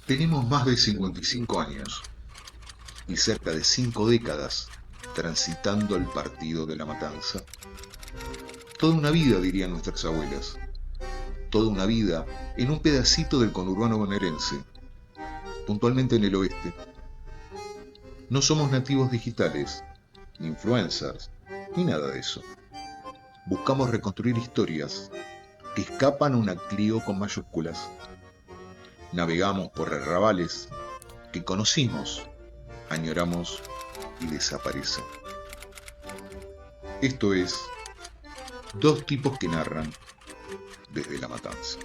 Tenemos más de 55 años y cerca de 5 décadas transitando el partido de la matanza. Toda una vida, dirían nuestras abuelas. Toda una vida en un pedacito del conurbano bonaerense, puntualmente en el oeste. No somos nativos digitales, ni influencers, ni nada de eso. Buscamos reconstruir historias que escapan a una Clio con mayúsculas. Navegamos por arrabales que conocimos, añoramos y desaparecen. Esto es Dos tipos que narran desde la matanza.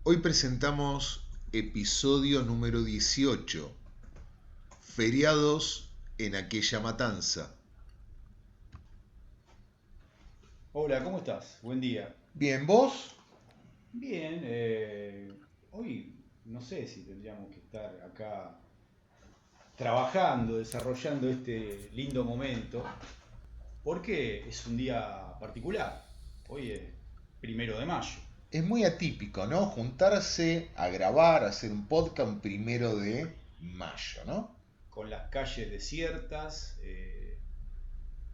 Hoy presentamos episodio número 18, Feriados en aquella matanza. Hola, ¿cómo estás? Buen día. Bien, ¿vos? Bien, hoy no sé si tendríamos que estar acá trabajando, desarrollando este lindo momento, porque es un día particular. Hoy es 1 de mayo, Es muy atípico, ¿no? Juntarse a grabar, a hacer un podcast un 1 de mayo, ¿no? con las calles desiertas,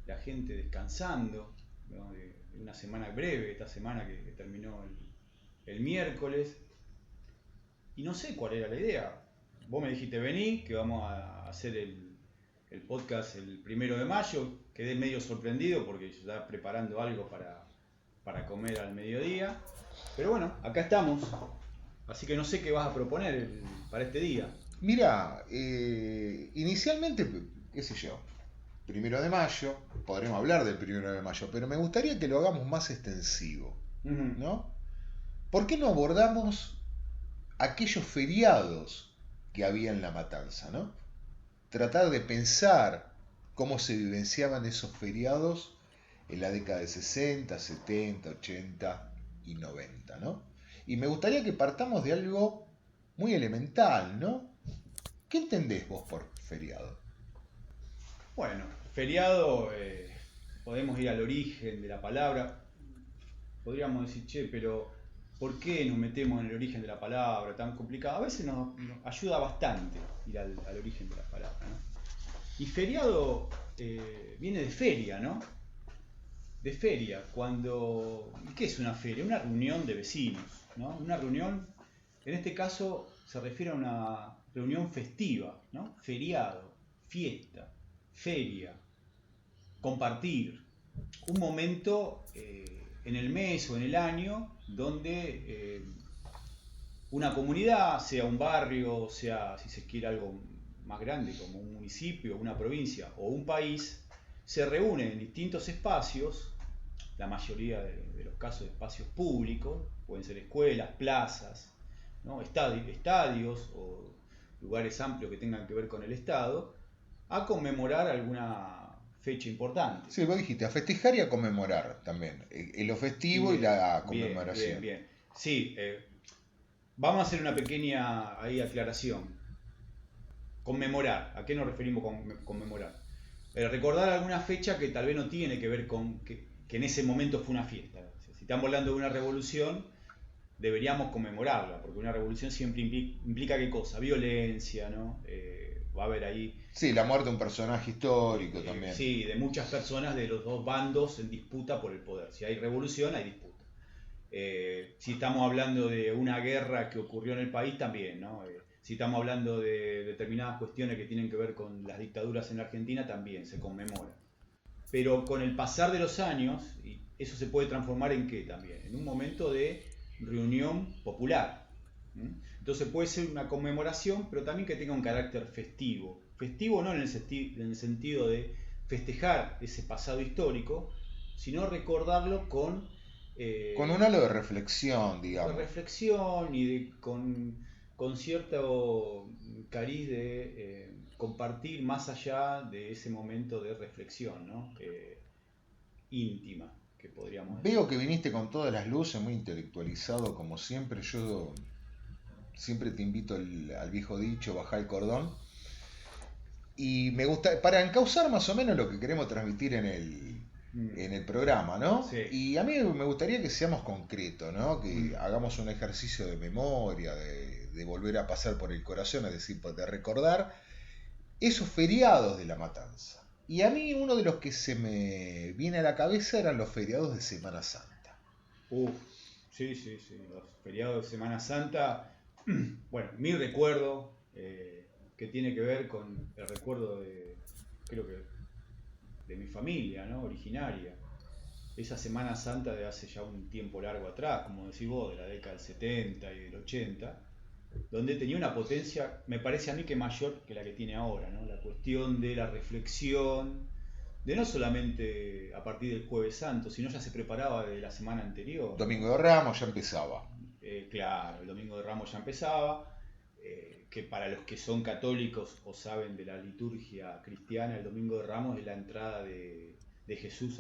la gente descansando, ¿no? de una semana breve, esta semana que terminó el miércoles. Y no sé cuál era la idea. Vos me dijiste, vení, que vamos a hacer el podcast el 1 de mayo. Quedé medio sorprendido porque yo estaba preparando algo para comer al mediodía. Pero bueno, acá estamos. Así que no sé qué vas a proponer para este día. Mira, inicialmente, qué sé yo, 1 de mayo, podremos hablar del 1 de mayo, pero me gustaría que lo hagamos más extensivo, Ujú. ¿no? ¿Por qué no abordamos aquellos feriados que había en la matanza, ¿no? Tratar de pensar cómo se vivenciaban esos feriados en la década de 60, 70, 80 y 90, ¿no? Y me gustaría que partamos de algo muy elemental, ¿no? ¿Qué entendés vos por feriado? Bueno, feriado, podemos ir al origen de la palabra. Podríamos decir, che, pero ¿por qué nos metemos en el origen de la palabra tan complicado? A veces nos ayuda bastante ir al origen de la palabra, ¿no? Y feriado viene de feria, ¿no? De feria, cuando... ¿Qué es una feria? Una reunión de vecinos, ¿no? Una reunión, en este caso se refiere a una reunión festiva, ¿no? Feriado, fiesta, feria, compartir, un momento en el mes o en el año donde una comunidad, sea un barrio, sea si se quiere algo más grande como un municipio, una provincia o un país, se reúnen en distintos espacios, la mayoría de los casos espacios públicos, pueden ser escuelas, plazas, ¿no? Estadios o lugares amplios que tengan que ver con el Estado, a conmemorar alguna fecha importante. Sí, vos dijiste, a festejar y a conmemorar también. Lo festivo y Bien, la bien, bien, conmemoración. bien. Sí, vamos a hacer una pequeña ahí aclaración. Conmemorar, ¿a qué nos referimos con conmemorar? Recordar alguna fecha que tal vez no tiene que ver con que en ese momento fue una fiesta. Si estamos hablando de una revolución, deberíamos conmemorarla, porque una revolución siempre implica qué cosa, violencia, ¿no? Va a haber ahí, Sí, la muerte de un personaje histórico también. sí, de muchas personas de los dos bandos en disputa por el poder. Si hay revolución, hay disputa. Si estamos hablando de una guerra que ocurrió en el país, también, ¿no? Si estamos hablando de determinadas cuestiones que tienen que ver con las dictaduras en Argentina, también se conmemora. Pero con el pasar de los años, eso se puede transformar en qué también, en un momento de reunión popular. Entonces puede ser una conmemoración, pero también que tenga un carácter festivo. Festivo no en el sentido de festejar ese pasado histórico, sino recordarlo Con un halo eh, de reflexión, de digamos. reflexión y con cierto cariz de compartir más allá de ese momento de reflexión, ¿no? Íntima, que podríamos Veo decir. que viniste con todas las luces, muy intelectualizado como siempre. Yo siempre te invito al viejo dicho, bajar el cordón. Y me gusta, para encauzar más o menos lo que queremos transmitir en en el programa, ¿no? Sí. Y a mí me gustaría que seamos concretos, ¿no? Que hagamos un ejercicio de memoria, de volver a pasar por el corazón, es decir, de recordar esos feriados de la matanza. Y a mí uno de los que se me viene a la cabeza eran los feriados de Semana Santa. Uf, sí, sí, sí. Los feriados de Semana Santa. Bueno, mi recuerdo, que tiene que ver con el recuerdo de, creo que, de mi familia, ¿no? Originaria. Esa Semana Santa de hace ya un tiempo largo atrás, como decís vos, de la década del 70 y del 80, donde tenía una potencia, me parece a mí que mayor que la que tiene ahora, ¿no? La cuestión de la reflexión, de no solamente a partir del Jueves Santo, sino ya se preparaba de la semana anterior, Domingo ¿no? de Ramos ya empezaba. Claro, el Domingo de Ramos ya empezaba, que para los que son católicos o saben de la liturgia cristiana, el Domingo de Ramos es la entrada de Jesús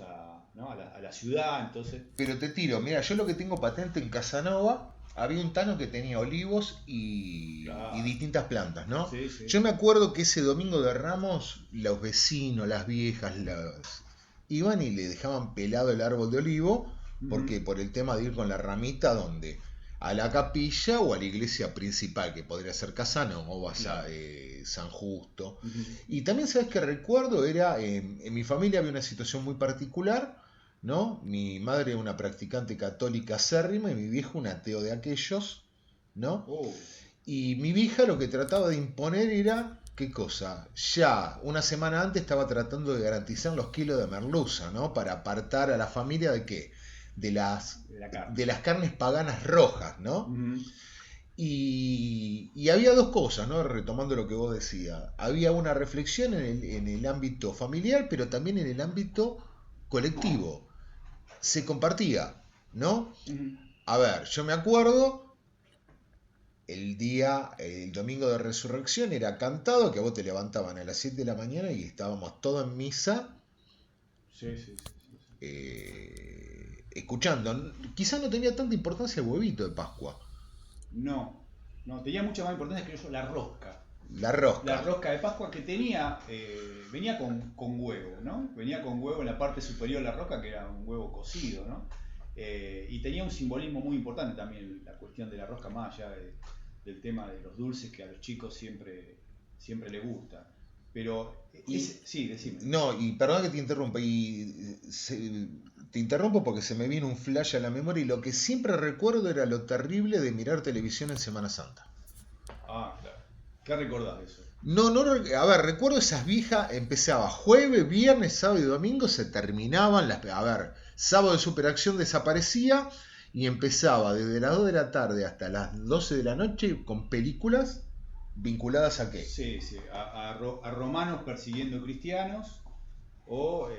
¿no? a la ciudad, entonces... Pero te tiro, mira, yo lo que tengo patente en Casanova, había un tano que tenía olivos y Claro, distintas plantas, ¿no? sí, sí. Yo me acuerdo que ese Domingo de Ramos, los vecinos, las viejas, iban y le dejaban pelado el árbol de olivo, Ujú, porque por el tema de ir con la ramita donde a la capilla o a la iglesia principal, que podría ser Casanova, claro. San Justo. Ujú, Y también, ¿sabes qué recuerdo? Era, en mi familia había una situación muy particular, ¿no? Mi madre una practicante católica acérrima y mi viejo un ateo de aquellos, ¿no? oh, Y mi vieja lo que trataba de imponer era, ¿qué cosa? Ya una semana antes estaba tratando de garantizar los kilos de merluza, ¿no? Para apartar a la familia de qué? De las, de la carne. de las carnes paganas rojas, ¿no? Ujú, Y había dos cosas, ¿no? Retomando lo que vos decías. Había una reflexión en el ámbito familiar, pero también en el ámbito colectivo. Se compartía, ¿no? ujú. A ver, yo me acuerdo el domingo de resurrección era cantado, que a vos te levantaban a las 7 de la mañana y estábamos todos en misa Sí, sí, sí, sí, sí. escuchando. Quizás no tenía tanta importancia el huevito de Pascua, No, no, tenía mucha más importancia que yo, la rosca. la La rosca. rosca de Pascua que tenía, venía con huevo, ¿no? Venía con huevo en la parte superior de la rosca, que era un huevo cocido, ¿no? Y tenía un simbolismo muy importante también la cuestión de la rosca, más allá del tema de los dulces que a los chicos siempre les gusta. Pero, Y sí, decime. no, y perdón que te interrumpa, te interrumpo porque se me viene un flash a la memoria y lo que siempre recuerdo era lo terrible de mirar televisión en Semana Santa. Ah, claro. ¿Qué recordás de eso? No, no, a ver, recuerdo esas viejas, empezaba jueves, viernes, sábado y domingo, se terminaban a ver, sábado de superacción desaparecía y empezaba desde las 2 de la tarde hasta las 12 de la noche con películas vinculadas a qué. Sí, sí, a romanos persiguiendo cristianos o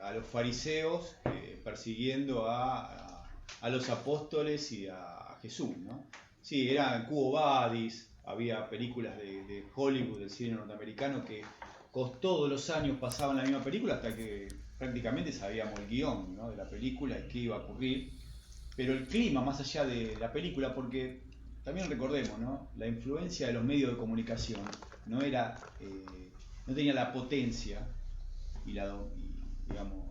a los fariseos persiguiendo a los apóstoles y a Jesús, ¿no? Sí, era Cubo Badis, había películas de Hollywood, del cine norteamericano, que todos los años pasaban la misma película hasta que prácticamente sabíamos el guión, ¿no? De la película y qué iba a ocurrir. Pero el clima, más allá de la película, porque también recordemos, ¿no? La influencia de los medios de comunicación no era, no tenía la potencia digamos,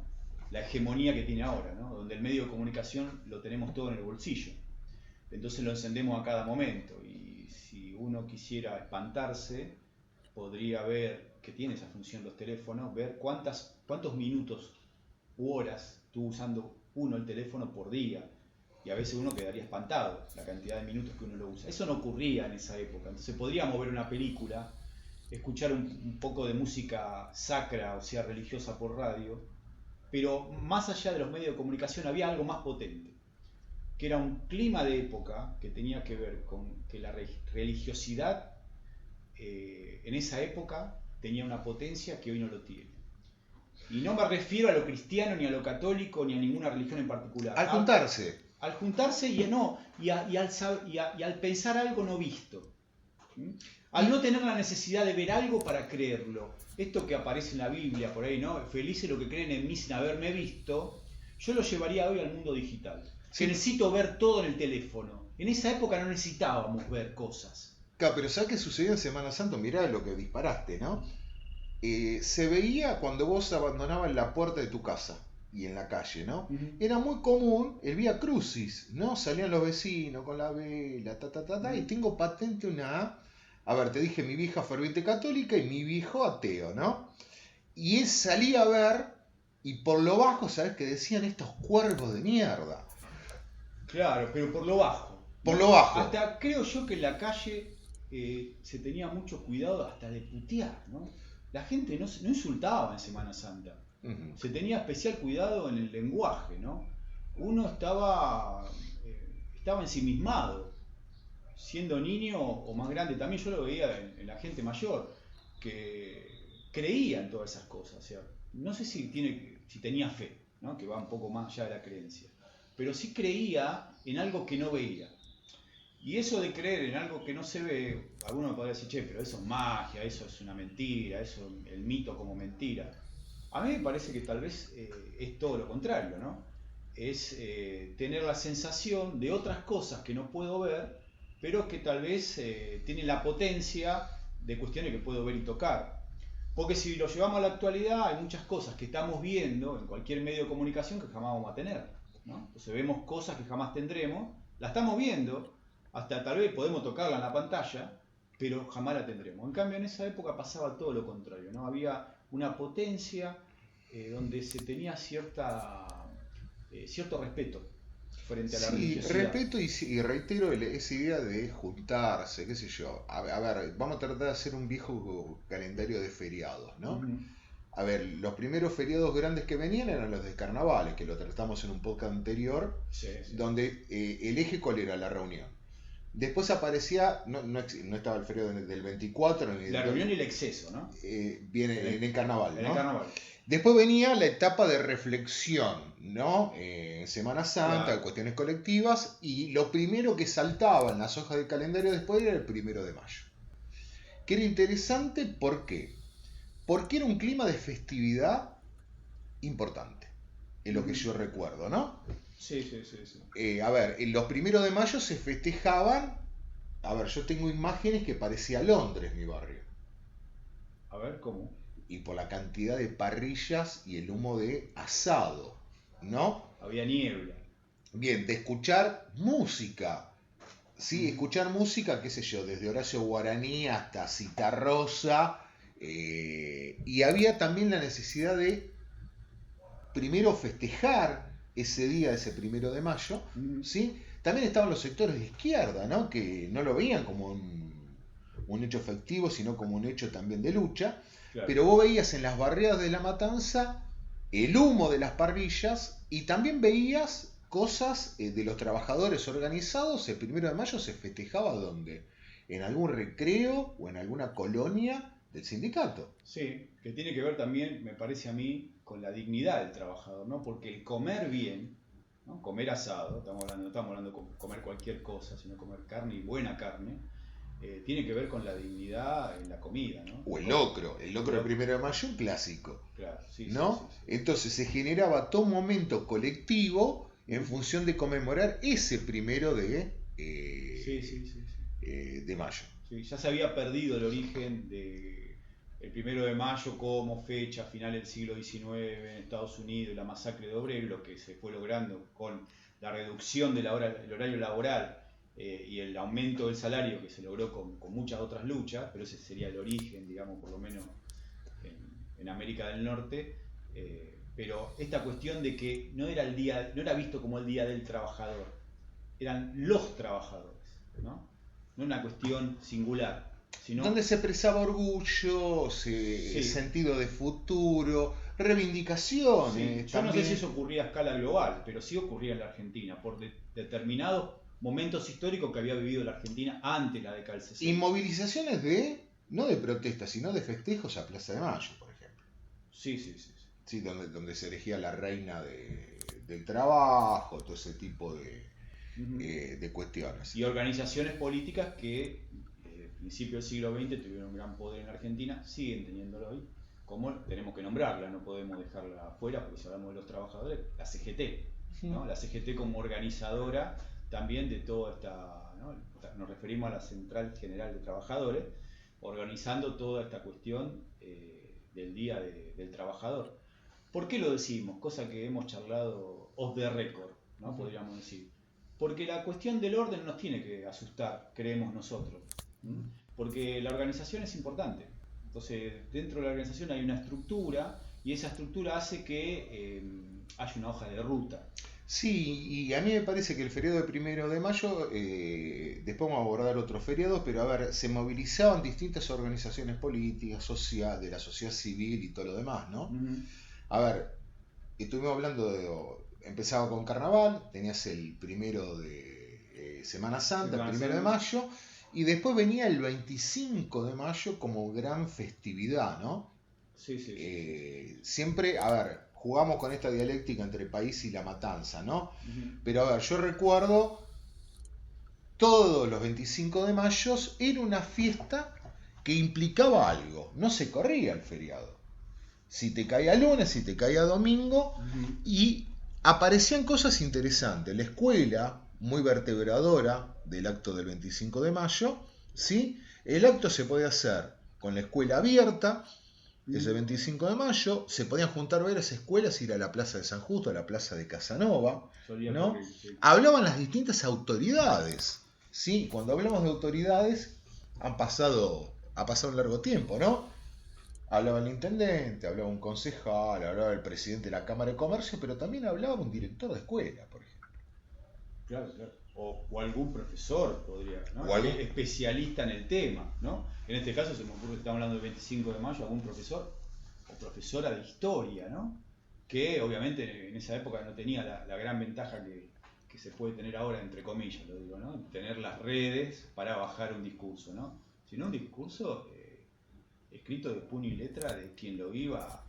la hegemonía que tiene ahora, ¿no? Donde el medio de comunicación lo tenemos todo en el bolsillo. Entonces lo encendemos a cada momento y si uno quisiera espantarse, podría ver, que tiene esa función los teléfonos, ver cuántos minutos u horas tú usando uno el teléfono por día. Y a veces uno quedaría espantado la cantidad de minutos que uno lo usa. Eso no ocurría en esa época. Entonces podríamos ver una película, escuchar un poco de música sacra, o sea, religiosa por radio, pero más allá de los medios de comunicación había algo más potente, que era un clima de época que tenía que ver con que la religiosidad en esa época tenía una potencia que hoy no lo tiene. Y no me refiero a lo cristiano, ni a lo católico, ni a ninguna religión en particular. Al juntarse. Al juntarse y al pensar algo no visto. ¿Mm? Al no tener la necesidad de ver algo para creerlo. Esto que aparece en la Biblia por ahí, ¿no? Felices los que creen en mí sin haberme visto. Yo lo llevaría hoy al mundo digital. Sí. Necesito ver todo en el teléfono. En esa época no necesitábamos ver cosas. Claro, pero ¿sabes qué sucedió en Semana Santa? Mirá lo que disparaste, ¿no? Se veía cuando vos abandonabas la puerta de tu casa. y en la calle, ¿no? Ujú. Era muy común el Vía Crucis, ¿no? Salían los vecinos con la vela, y Ujú. tengo patente una... A ver, te dije mi vieja ferviente católica y mi viejo ateo, ¿no? Y él salía a ver, y por lo bajo, ¿sabes qué decían estos cuervos de mierda? Claro, pero por lo bajo, Por lo ¿no? bajo. Hasta creo yo que en la calle se tenía mucho cuidado hasta de putear, ¿no? La gente no insultaba en Semana Santa. Ujú. Se tenía especial cuidado en el lenguaje, ¿no? Uno estaba ensimismado, siendo niño o más grande. También yo lo veía en la gente mayor, que creía en todas esas cosas. O sea, no sé si tenía fe, ¿no? Que va un poco más allá de la creencia, pero sí creía en algo que no veía. Y eso de creer en algo que no se ve, alguno me podría decir, che, pero eso es magia, eso es una mentira, eso el mito como mentira. A mí me parece que tal vez es todo lo contrario, ¿no? Es tener la sensación de otras cosas que no puedo ver, pero que tal vez tienen la potencia de cuestiones que puedo ver y tocar. Porque si lo llevamos a la actualidad, hay muchas cosas que estamos viendo en cualquier medio de comunicación que jamás vamos a tener, ¿no? Entonces vemos cosas que jamás tendremos, la estamos viendo, hasta tal vez podemos tocarla en la pantalla, pero jamás la tendremos. En cambio, en esa época pasaba todo lo contrario, ¿no? Había una potencia donde se tenía cierto respeto frente a la Sí, religiosidad. respeto y reitero esa idea de juntarse, qué sé yo. A ver, vamos a tratar de hacer un viejo calendario de feriados, ¿no? Ujú. A ver, los primeros feriados grandes que venían eran los de carnavales, que lo tratamos en un podcast anterior, Sí, sí. donde el eje cuál era la reunión. Después aparecía, no estaba el feriado del 24 ni La reunión y el exceso, ¿no? viene en el carnaval, En el ¿no? carnaval. Después venía la etapa de reflexión, ¿no? En Semana Santa, de Claro. cuestiones colectivas, y lo primero que saltaba en las hojas del calendario después era el 1 de mayo. Que era interesante, ¿por qué? Porque era un clima de festividad importante, es lo que Ujú. yo recuerdo, ¿no? Sí, sí, sí, sí. A ver, en los 1 de mayo se festejaban, a ver, yo tengo imágenes que parecía Londres, mi barrio, A ver, ¿cómo? y por la cantidad de parrillas y el humo de asado, ¿no? Había niebla. Bien, de escuchar música. Sí, Ujú. escuchar música, qué sé yo, desde Horacio Guaraní hasta Citarrosa. Y había también la necesidad de primero festejar ese día, ese 1 de mayo, Ujú. ¿sí? También estaban los sectores de izquierda, ¿no? Que no lo veían como un hecho efectivo, sino como un hecho también de lucha. Claro. Pero vos veías en las barriadas de la Matanza el humo de las parrillas y también veías cosas de los trabajadores organizados. El 1 de mayo se festejaba ¿dónde? En algún recreo o en alguna colonia del sindicato. Sí, que tiene que ver también, me parece a mí, con la dignidad del trabajador, ¿no? Porque el comer bien, ¿no? Comer asado, no estamos hablando de comer cualquier cosa, sino comer carne y buena carne, tiene que ver con la dignidad en la comida, ¿no? O el El locro del lo- 1 de mayo, un clásico, claro, sí, sí, sí, ¿no? sí. Entonces se generaba todo un momento colectivo en Ujú. función de conmemorar ese Sí, sí, sí, sí. de mayo. Sí, ya se había perdido el origen de el 1 de mayo como fecha final del siglo XIX en Estados Unidos, la masacre de obreros, lo que se fue logrando con la reducción del horario laboral y el aumento del salario que se logró con muchas otras luchas, pero ese sería el origen, digamos, por lo menos en América del Norte. Pero esta cuestión de que no era visto como el día del trabajador, eran los trabajadores, ¿no? No una cuestión singular, Donde sino, se expresaba orgullo, sí, sentido de futuro, sí. reivindicaciones Yo no sé si también. eso ocurría a escala global, pero sí ocurría en la Argentina, por determinados momentos históricos que había vivido la Argentina antes de la década del Y 60. movilizaciones no de protestas, sino de festejos a Plaza de Mayo, por ejemplo. Sí, sí, sí, sí. Sí, donde se elegía la reina del trabajo, todo ese tipo Ujú. de cuestiones. Y organizaciones políticas que desde el principio del siglo XX tuvieron un gran poder en Argentina, siguen teniéndolo hoy, como tenemos que nombrarla, no podemos dejarla afuera, porque si hablamos de los trabajadores, la CGT, ¿no? La CGT como organizadora también de toda esta, ¿no? Nos referimos a la Central General de Trabajadores, organizando toda esta cuestión del Día del Trabajador. ¿Por qué lo decimos? Cosa que hemos charlado off the record, ¿no? Podríamos decir. Porque la cuestión del orden nos tiene que asustar, creemos nosotros. ¿Mm? Porque la organización es importante. Entonces, dentro de la organización hay una estructura y esa estructura hace que haya una hoja de ruta. Sí, y a mí me parece que el feriado de 1 de mayo, después vamos a abordar otros feriados, pero a ver, se movilizaban distintas organizaciones políticas, de la sociedad civil y todo lo demás, ¿no? A ver, estuvimos hablando empezaba con carnaval, tenías el 1 de Semana Santa, el 1 de mayo, y después venía el 25 de mayo como gran festividad, ¿no? Sí. Siempre, a ver, jugamos con esta dialéctica entre país y la matanza, ¿no? Pero a ver, yo recuerdo todos los 25 de mayo era una fiesta que implicaba algo, no se corría el feriado. Si te caía lunes, si te caía domingo, y aparecían cosas interesantes. La escuela, muy vertebradora del acto del 25 de mayo, ¿sí? El acto se podía hacer con la escuela abierta, ese 25 de mayo, se podían juntar varias escuelas, ir a la Plaza de San Justo, a la Plaza de Casanova, ¿no? Hablaban las distintas autoridades, ¿sí? Cuando hablamos de autoridades, ha pasado un largo tiempo, ¿no? Hablaba el intendente, hablaba un concejal, hablaba el presidente de la Cámara de Comercio, pero también hablaba un director de escuela, por ejemplo. Claro. O algún profesor podría, ¿no? O algún especialista en el tema, ¿no? En este caso se me ocurre que estamos hablando del 25 de mayo, algún profesor o profesora de historia, ¿no? Que obviamente en esa época no tenía la gran ventaja que se puede tener ahora, entre comillas, lo digo, ¿no? Tener las redes para bajar un discurso, ¿no? Sino un discurso escrito de puño y letra de quien lo iba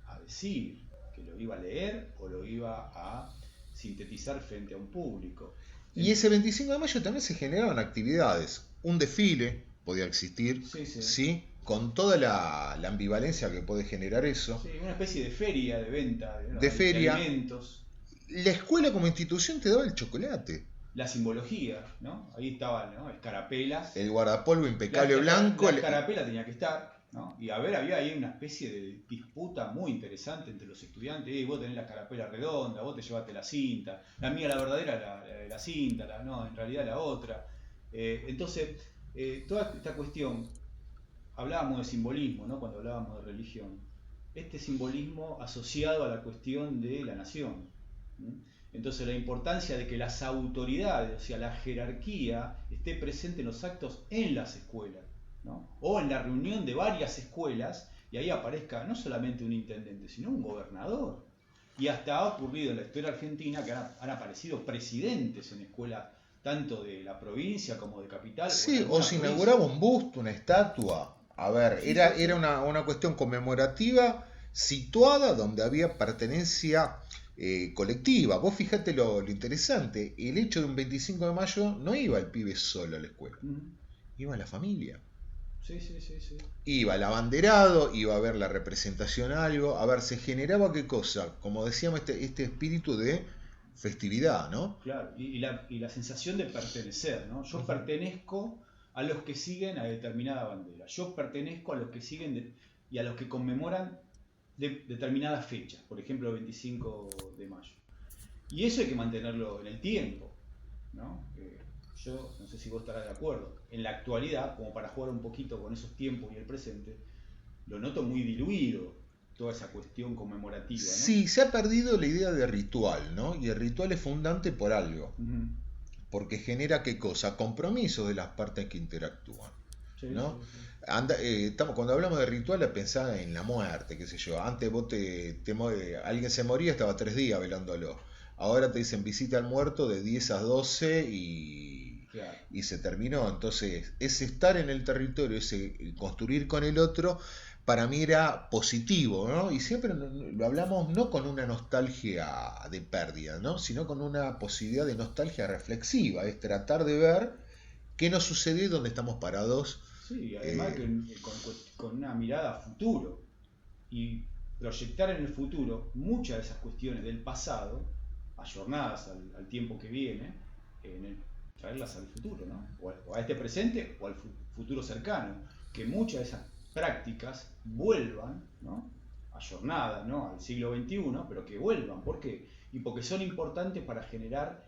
a decir, que lo iba a leer o lo iba a sintetizar frente a un público. Y ese 25 de mayo también se generaron actividades. Un desfile podía existir, ¿sí? Con toda la ambivalencia que puede generar eso. Sí, una especie de feria, de venta, de feria. Alimentos. La escuela como institución te daba el chocolate. La simbología, ¿no? Ahí estaban, ¿no? Escarapelas. El guardapolvo impecable blanco. La escarapela tenía que estar, ¿no? Y a ver, había ahí una especie de disputa muy interesante entre los estudiantes. Vos tenés la escarapela redonda, vos te llevaste la cinta. La mía, la verdadera, la cinta, no, en realidad la otra. Entonces, toda esta cuestión, hablábamos de simbolismo, ¿no? Cuando hablábamos de religión. Este simbolismo asociado a la cuestión de la nación. Entonces la importancia de que las autoridades, o sea, la jerarquía, esté presente en los actos en las escuelas, ¿no? O en la reunión de varias escuelas, y ahí aparezca no solamente un intendente, sino un gobernador. Y hasta ha ocurrido en la historia argentina que han aparecido presidentes en escuelas, tanto de la provincia como de capital. Sí, o se inauguraba un busto, una estatua. A ver, era una cuestión conmemorativa situada donde había pertenencia colectiva. Vos fíjate lo interesante, el hecho de un 25 de mayo no iba el pibe solo a la escuela, iba la familia. Sí. Iba el abanderado, iba a ver la representación algo, a ver, se generaba qué cosa, como decíamos, este espíritu de festividad, ¿no? Claro, y la sensación de pertenecer, ¿no? Yo pertenezco a los que siguen a determinada bandera, yo pertenezco a los que siguen y a los que conmemoran determinadas fechas, por ejemplo el 25 de mayo. Y eso hay que mantenerlo en el tiempo, ¿no? Yo no sé si vos estarás de acuerdo. En la actualidad, como para jugar un poquito con esos tiempos y el presente, lo noto muy diluido, toda esa cuestión conmemorativa, ¿no? Sí, se ha perdido la idea de ritual, ¿no? Y el ritual es fundante por algo. Porque genera ¿qué cosa? Compromisos de las partes que interactúan, ¿no? Sí. Cuando hablamos de ritual, pensá en la muerte, qué sé yo. Antes vos alguien se moría, estaba 3 días velándolo. Ahora te dicen visita al muerto de 10 a 12 y se terminó. Entonces, ese estar en el territorio, ese construir con el otro, para mí era positivo, ¿no? Y siempre lo hablamos no con una nostalgia de pérdida, ¿no? Sino con una posibilidad de nostalgia reflexiva, es tratar de ver qué nos sucedió y dónde estamos parados. Sí, además con una mirada a futuro y proyectar en el futuro muchas de esas cuestiones del pasado, ayornadas al tiempo que viene, traerlas al futuro, ¿no? O a este presente o al futuro cercano, que muchas de esas prácticas vuelvan, ¿no? ayornadas, ¿no?, al siglo XXI, pero que vuelvan. ¿Por qué? Y porque son importantes para generar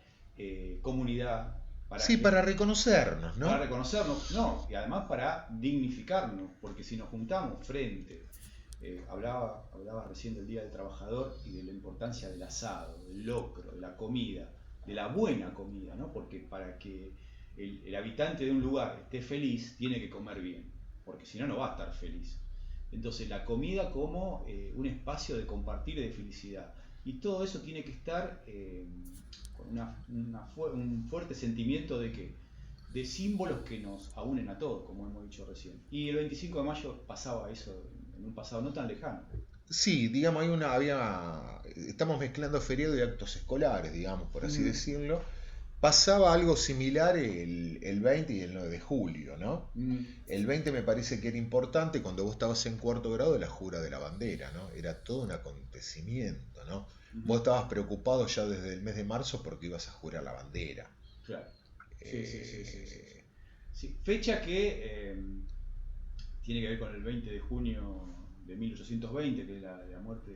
comunidad, Sí, para reconocernos, para ¿no? reconocernos, no, y además para dignificarnos, porque si nos juntamos frente, hablaba recién del Día del Trabajador y de la importancia del asado, del locro, de la comida, de la buena comida, ¿no? Porque para que el habitante de un lugar esté feliz, tiene que comer bien, porque si no, no va a estar feliz. Entonces, la comida como un espacio de compartir y de felicidad. Y todo eso tiene que estar con un fuerte sentimiento de que de símbolos que nos unen a todos, como hemos dicho recién. Y el 25 de mayo pasaba eso en un pasado no tan lejano. Sí, digamos, estamos mezclando feriado y actos escolares, digamos, por así Mm, decirlo. Pasaba algo similar el 20 y el 9 de julio, ¿no? mm, El 20 me parece que era importante cuando vos estabas en cuarto grado de la jura de la bandera, ¿no? Era todo un acontecimiento, ¿no? mm, Vos estabas preocupado ya desde el mes de marzo porque ibas a jurar la bandera. claro. Sí, sí, sí, sí, sí, sí. Eh, Sí, fecha que tiene que ver con el 20 de junio de 1820, que es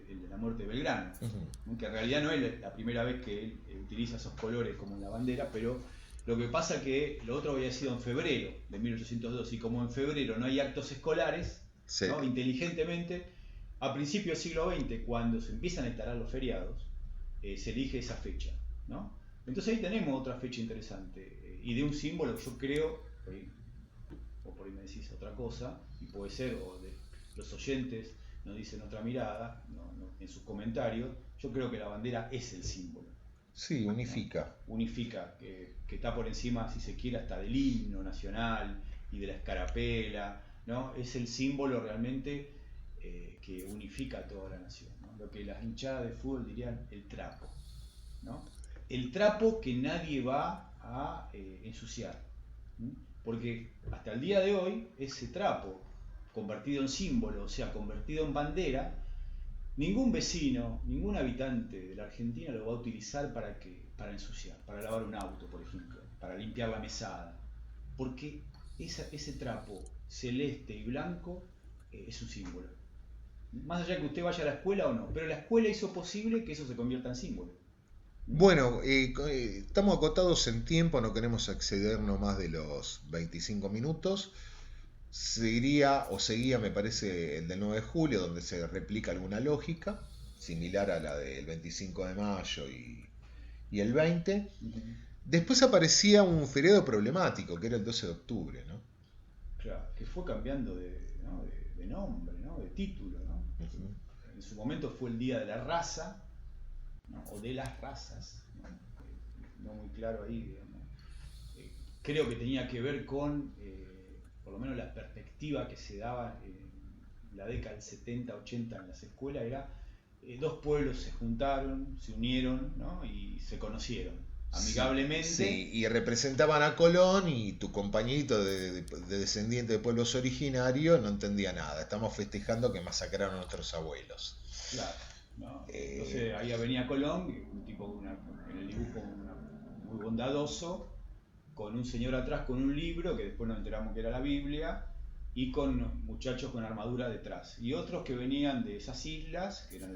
el de la muerte de Belgrano, ujú, ¿no? Que en realidad no es la primera vez que él utiliza esos colores como la bandera, pero lo que pasa es que lo otro había sido en febrero de 1802, y como en febrero no hay actos escolares, sí, ¿no?, inteligentemente, a principios del siglo XX, cuando se empiezan a instalar los feriados, se elige esa fecha, ¿no? Entonces ahí tenemos otra fecha interesante, y de un símbolo que yo creo, o por ahí me decís otra cosa, y puede ser, o de los oyentes nos dicen otra mirada, en sus comentarios, yo creo que la bandera es el símbolo, sí, ¿no? unifica. Unifica, que está por encima, si se quiere, hasta del himno nacional y de la escarapela, ¿no? Es el símbolo realmente que unifica a toda la nación, ¿no? Lo que las hinchadas de fútbol dirían el trapo, ¿no? El trapo que nadie va a ensuciar, ¿sí? Porque hasta el día de hoy ese trapo convertido en símbolo, o sea, convertido en bandera, ningún vecino, ningún habitante de la Argentina lo va a utilizar para ensuciar, para lavar un auto, por ejemplo, para limpiar la mesada, porque ese trapo celeste y blanco es un símbolo. Más allá que usted vaya a la escuela o no, pero la escuela hizo posible que eso se convierta en símbolo. ¿Mm? Bueno, estamos acotados en tiempo, no queremos excedernos más de los 25 minutos. Seguía, me parece, el del 9 de julio, donde se replica alguna lógica, similar a la del 25 de mayo y el 20. Ujú. Después aparecía un feriado problemático, que era el 12 de octubre, ¿no? Claro, que fue cambiando ¿no?, de nombre, ¿no?, de título, ¿no? Ujú. En su momento fue el Día de la Raza, ¿no?, o de las razas, ¿no? No muy claro ahí, digamos. Creo que tenía que ver con, por lo menos la perspectiva que se daba en la década del 70-80 en las escuelas, era dos pueblos se juntaron, se unieron, ¿no?, y se conocieron Sí, amigablemente. sí, y representaban a Colón y tu compañito de descendiente de pueblos originarios no entendía nada. Estamos festejando que masacraron a nuestros abuelos. Claro, ¿no? Eh, Entonces ahí venía Colón, un tipo en el dibujo muy bondadoso, con un señor atrás con un libro, que después nos enteramos que era la Biblia, y con muchachos con armadura detrás. Y otros que venían de esas islas, que eran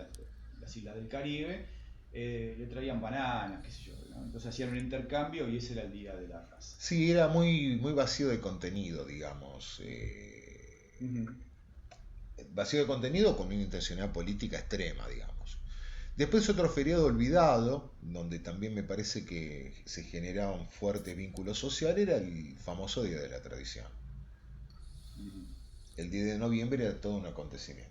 las islas del Caribe, le traían bananas, qué sé yo, ¿no? Entonces hacían un intercambio y ese era el Día de la Raza. sí, era muy, muy vacío de contenido, digamos. Ujú. Vacío de contenido con una intencionalidad política extrema, digamos. Después otro feriado olvidado, donde también me parece que se generaba un fuerte vínculo social, era el famoso Día de la Tradición. Ujú. El 10 de noviembre era todo un acontecimiento.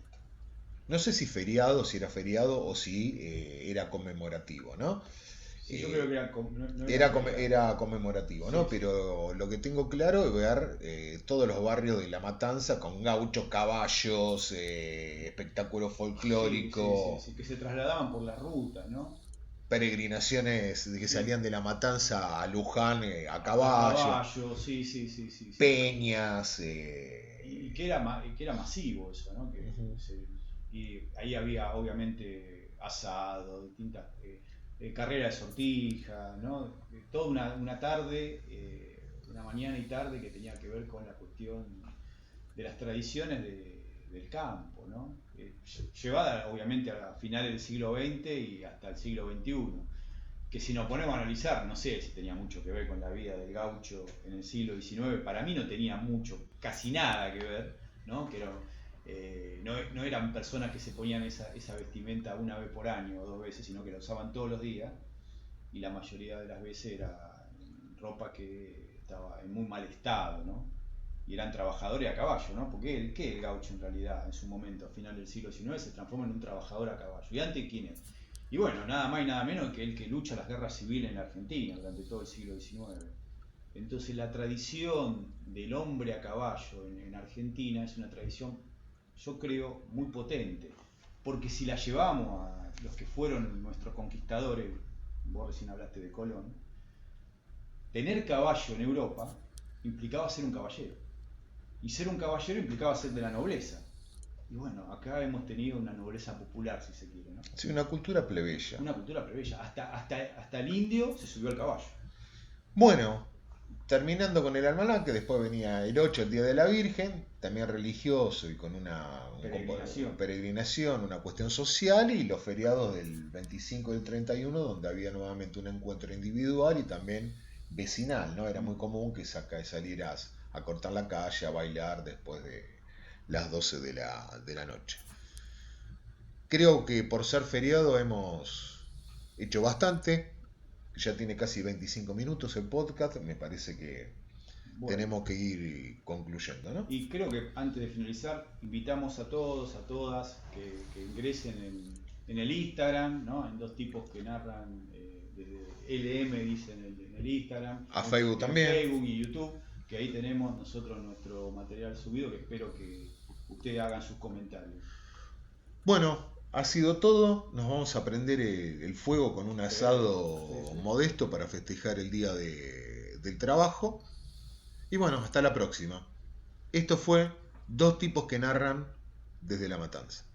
No sé si feriado, si era feriado o si era conmemorativo, ¿no? Sí, yo creo Eh, que era, no era feriado. era conmemorativo, Sí, ¿no? sí. Pero lo que tengo claro es ver todos los barrios de La Matanza con gauchos, caballos, espectáculo Sí, sí, sí, folclórico, sí, que se trasladaban por las rutas, ¿no? peregrinaciones que Sí, salían de La Matanza a Luján a a caballo, caballo, sí, sí, sí, sí, sí. peñas. Y que era masivo eso, ¿no? Ujú. Y ahí había obviamente asado, distintas carreras de sortija, ¿no? Toda una tarde, una mañana y tarde que tenía que ver con la cuestión de las tradiciones del campo, ¿no? Llevada obviamente a finales del siglo XX y hasta el siglo XXI, que si nos ponemos a analizar, no sé si tenía mucho que ver con la vida del gaucho en el siglo XIX, para mí no tenía mucho, casi nada que ver, ¿no? Que no eran personas que se ponían esa vestimenta una vez por año o 2 veces, sino que la usaban todos los días, y la mayoría de las veces era ropa que estaba en muy mal estado, ¿no? Y eran trabajadores a caballo, ¿no? Porque ¿qué el gaucho en realidad en su momento, a final del siglo XIX, se transforma en un trabajador a caballo? ¿Y antes quién es? Y bueno, nada más y nada menos que el que lucha las guerras civiles en la Argentina durante todo el siglo XIX. Entonces la tradición del hombre a caballo en Argentina es una tradición, yo creo, muy potente. Porque si la llevamos a los que fueron nuestros conquistadores, vos recién hablaste de Colón, tener caballo en Europa implicaba ser un caballero. Y ser un caballero implicaba ser de la nobleza. Y bueno, acá hemos tenido una nobleza popular, si se quiere, ¿no? Sí, una cultura plebeya. Una cultura plebeya. Hasta el indio se subió al caballo. Bueno, terminando con el almanaque, después venía el 8, el Día de la Virgen, también religioso y con una peregrinación, una cuestión social, y los feriados del 25 y el 31, donde había nuevamente un encuentro individual y también vecinal, ¿no? Era muy común que salieras a cortar la calle, a bailar después de las 12 de la noche. Creo que por ser feriado hemos hecho bastante. Ya tiene casi 25 minutos el podcast, me parece que Bueno, tenemos que ir concluyendo, ¿no? y creo que antes de finalizar, invitamos a todos, a todas, que ingresen en el Instagram, ¿no? En Dos Tipos que Narran, desde LM dicen en el Instagram. A Facebook también. Facebook y YouTube, que ahí tenemos nosotros nuestro material subido, que espero que ustedes hagan sus comentarios. Bueno, ha sido todo. Nos vamos a prender el fuego con un asado Sí. modesto para festejar el día del trabajo. Y bueno, hasta la próxima. Esto fue Dos Tipos que Narran desde La Matanza.